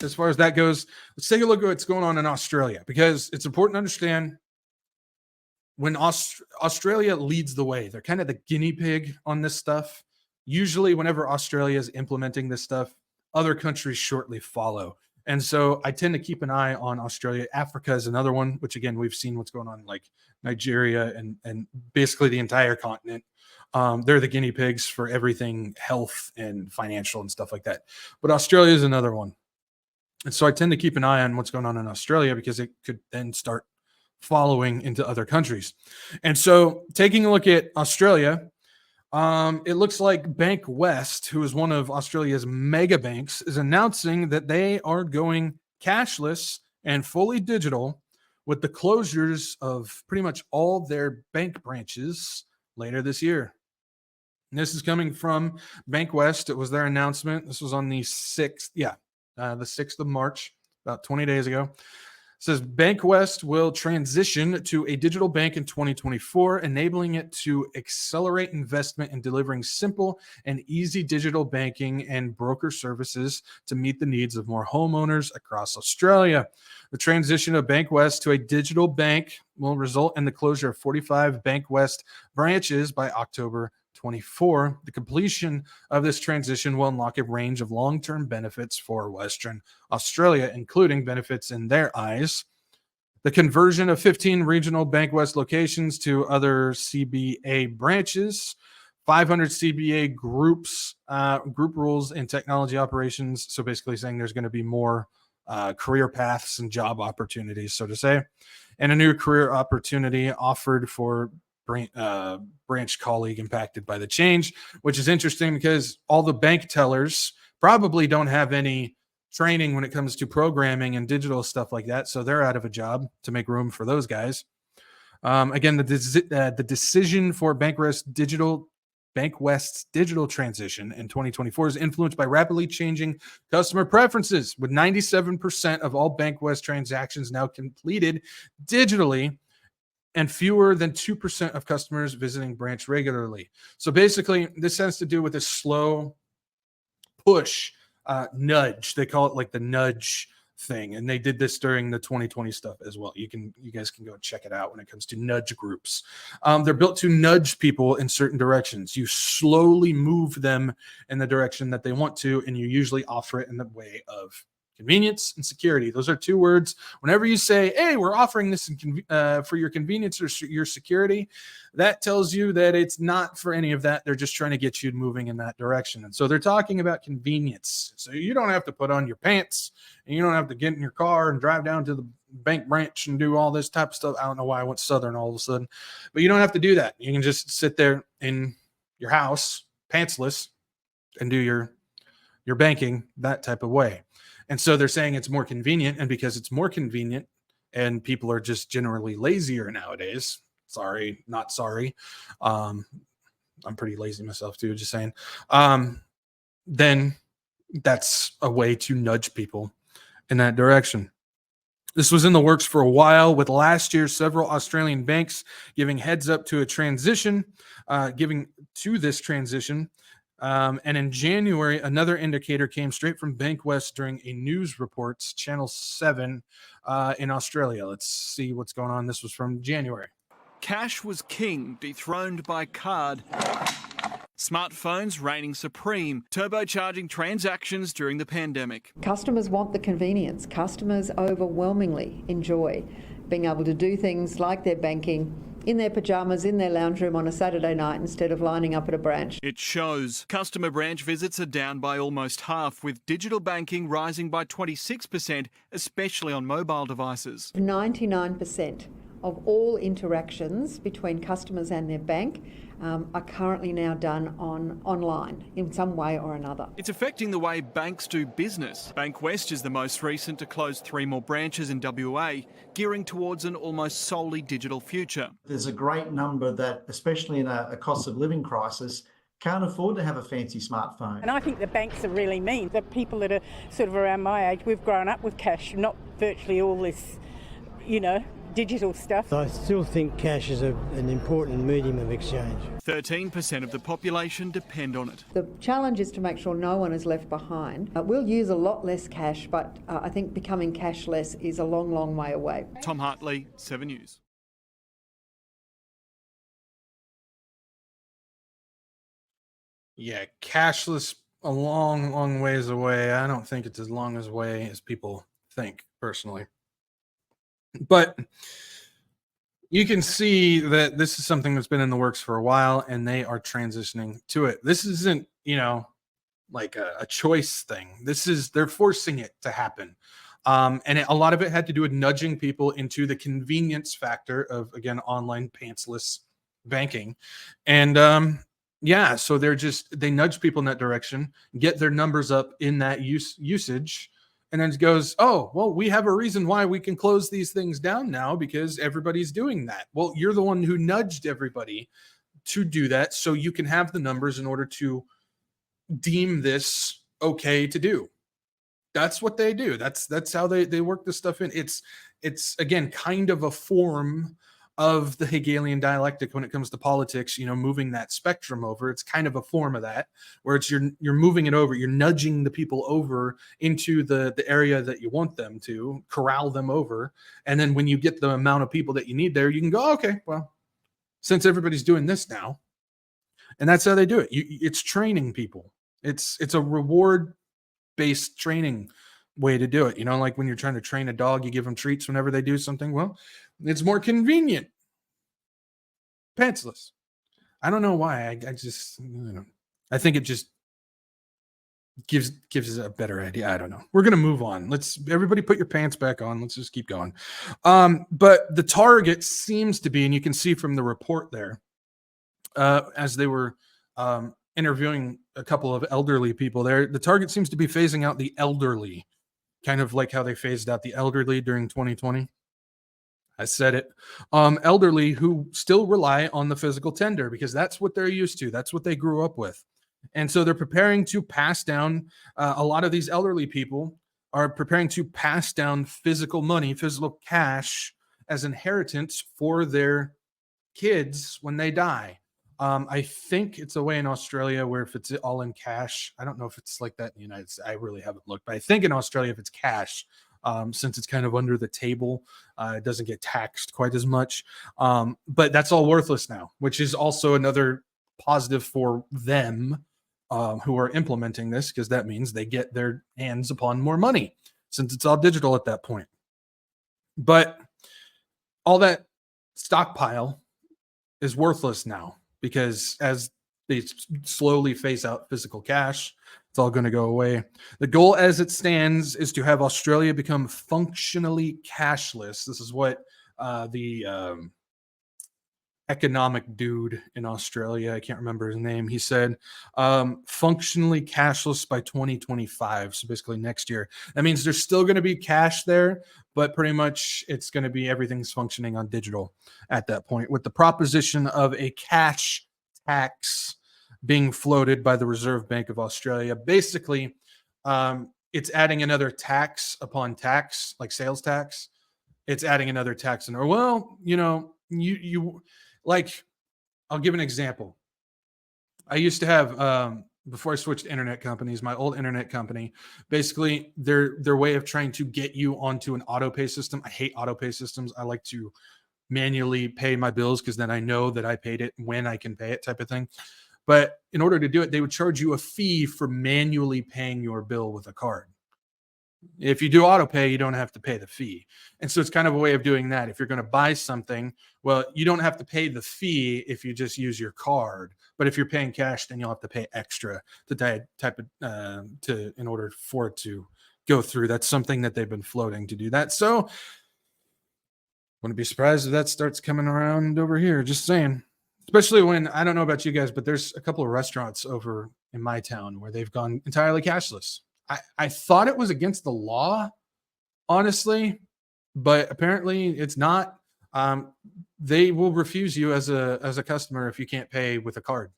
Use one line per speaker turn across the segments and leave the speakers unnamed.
As far as that goes, let's take a look at what's going on in Australia, because it's important to understand when Australia leads the way. They're kind of the guinea pig on this stuff. Usually, whenever Australia is implementing this stuff, other countries shortly follow. And so I tend to keep an eye on Australia. Africa is another one, which again, we've seen what's going on, like Nigeria and basically the entire continent. They're the guinea pigs for everything health and financial and stuff like that. But Australia is another one. And so I tend to keep an eye on what's going on in Australia, because it could then start following into other countries. And so taking a look at Australia, it looks like Bankwest, who is one of Australia's mega banks, is announcing that they are going cashless and fully digital with the closures of pretty much all their bank branches later this year. And this is coming from Bankwest. It was their announcement. This was on the 6th. The 6th of March, about 20 days ago. It says Bankwest will transition to a digital bank in 2024, enabling it to accelerate investment in delivering simple and easy digital banking and broker services to meet the needs of more homeowners across Australia. The transition of Bankwest to a digital bank will result in the closure of 45 Bankwest branches by October 24. The completion of this transition will unlock a range of long-term benefits for Western Australia, including benefits in their eyes: the conversion of 15 regional Bankwest locations to other CBA branches, 500 CBA groups, group rules and technology operations. So basically saying there's going to be more career paths and job opportunities, so to say, and a new career opportunity offered for branch colleague impacted by the change, which is interesting because all the bank tellers probably don't have any training when it comes to programming and digital stuff like that. So they're out of a job to make room for those guys. Again, the decision for Bankwest's digital transition in 2024 is influenced by rapidly changing customer preferences, with 97% of all Bankwest transactions now completed digitally and fewer than 2% of customers visiting branch regularly. So basically, this has to do with a slow push nudge. They call it like the nudge thing. And they did this during the 2020 stuff as well. You guys can go check it out when it comes to nudge groups. They're built to nudge people in certain directions. You slowly move them in the direction that they want to, and you usually offer it in the way of convenience and security. Those are two words. Whenever you say, hey, we're offering this for your convenience or your security, that tells you that it's not for any of that. They're just trying to get you moving in that direction. And so they're talking about convenience. So you don't have to put on your pants, and you don't have to get in your car and drive down to the bank branch and do all this type of stuff. I don't know why I went Southern all of a sudden, but you don't have to do that. You can just sit there in your house, pantsless, and do your banking that type of way. And so they're saying it's more convenient, and because it's more convenient and people are just generally lazier nowadays, sorry, not sorry. I'm pretty lazy myself too, just saying. Then that's a way to nudge people in that direction. This was in the works for a while, with last year several Australian banks giving heads up to a transition, this transition. And in January, another indicator came straight from Bankwest during a news reports, Channel 7 in Australia. Let's see what's going on. This was from January.
Cash was king, dethroned by card. Smartphones reigning supreme, turbocharging transactions during the pandemic.
Customers want the convenience. Customers overwhelmingly enjoy being able to do things like their banking in their pajamas, in their lounge room on a Saturday night instead of lining up at a branch.
It shows. Customer branch visits are down by almost half, with digital banking rising by 26%, especially on mobile devices.
99% of all interactions between customers and their bank are currently now done online in some way or another.
It's affecting the way banks do business. Bankwest is the most recent to close 3 more branches in WA, gearing towards an almost solely digital future.
There's a great number that, especially in a cost of living crisis, can't afford to have a fancy smartphone.
And I think the banks are really mean. The people that are sort of around my age, we've grown up with cash, not virtually all this, digital stuff.
I still think cash is an important medium of exchange.
13% of the population depend on it.
The challenge is to make sure no one is left behind. We'll use a lot less cash, but I think becoming cashless is a long, long way away.
Tom Hartley, 7 News.
Yeah, cashless a long, long ways away. I don't think it's as long as way as people think, personally. But you can see that this is something that's been in the works for a while, and they are transitioning to it. This isn't, like a choice thing. They're forcing it to happen. A lot of it had to do with nudging people into the convenience factor of, again, online pantsless banking. And yeah, so they nudge people in that direction, get their numbers up in that usage, and then it goes, oh, well, we have a reason why we can close these things down now because everybody's doing that. Well, you're the one who nudged everybody to do that, so you can have the numbers in order to deem this okay to do. That's what they do. That's how they work this stuff in. It's again kind of a form of the Hegelian dialectic when it comes to politics, moving that spectrum over. It's kind of a form of that, where it's you're moving it over, you're nudging the people over into the area that you want them to, corral them over. And then when you get the amount of people that you need there, you can go, okay, well, since everybody's doing this now, and that's how they do it. It's training people. It's a reward based training way to do it. Like when you're trying to train a dog, you give them treats whenever they do something. Well, it's more convenient. Pantsless. I don't know why. I think it just gives us a better idea. I don't know. We're gonna move on. Everybody put your pants back on. Let's just keep going. But the target seems to be, and you can see from the report there, as they were interviewing a couple of elderly people there, the target seems to be phasing out the elderly, kind of like how they phased out the elderly during 2020. I said it. Elderly who still rely on the physical tender because that's what they're used to. That's what they grew up with. And so they're preparing to pass down, a lot of these elderly people are preparing to pass down physical money, physical cash as inheritance for their kids when they die. I think it's a way in Australia where if it's all in cash, I don't know if it's like that in the United States. I really haven't looked, but I think in Australia, if it's cash, since it's kind of under the table, it doesn't get taxed quite as much. But that's all worthless now, which is also another positive for them who are implementing this, because that means they get their hands upon more money since it's all digital at that point. But all that stockpile is worthless now, because as they slowly phase out physical cash, it's all going to go away. The goal as it stands is to have Australia become functionally cashless. This is what the economic dude in Australia, I can't remember his name, he said, functionally cashless by 2025. So basically next year. That means there's still going to be cash there, but pretty much it's going to be everything's functioning on digital at that point, with the proposition of a cash tax being floated by the Reserve Bank of Australia. Basically, it's adding another tax upon tax, like sales tax. It's adding another tax in there. Well, you like, I'll give an example. I used to have, before I switched internet companies, my old internet company, basically their way of trying to get you onto an auto pay system. I hate auto pay systems. I like to manually pay my bills because then I know that I paid it when I can pay it, type of thing. But in order to do it, they would charge you a fee for manually paying your bill with a card. If you do auto pay, you don't have to pay the fee. And so it's kind of a way of doing that. If you're going to buy something, well, you don't have to pay the fee if you just use your card. But if you're paying cash, then you'll have to pay extra in order for it to go through. That's something that they've been floating to do that. So wouldn't be surprised if that starts coming around over here. Just saying. Especially when, I don't know about you guys, but there's a couple of restaurants over in my town where they've gone entirely cashless. I thought it was against the law, honestly, but apparently it's not. They will refuse you as a customer if you can't pay with a card.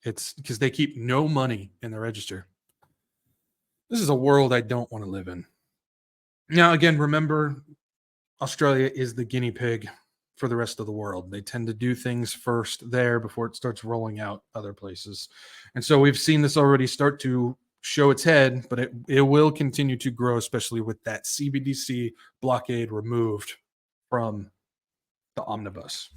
It's because they keep no money in the register. This is a world I don't want to live in. Now, again, remember, Australia is the guinea pig for the rest of the world. They tend to do things first there before it starts rolling out other places. And so we've seen this already start to show its head, but it will continue to grow, especially with that CBDC blockade removed from the omnibus.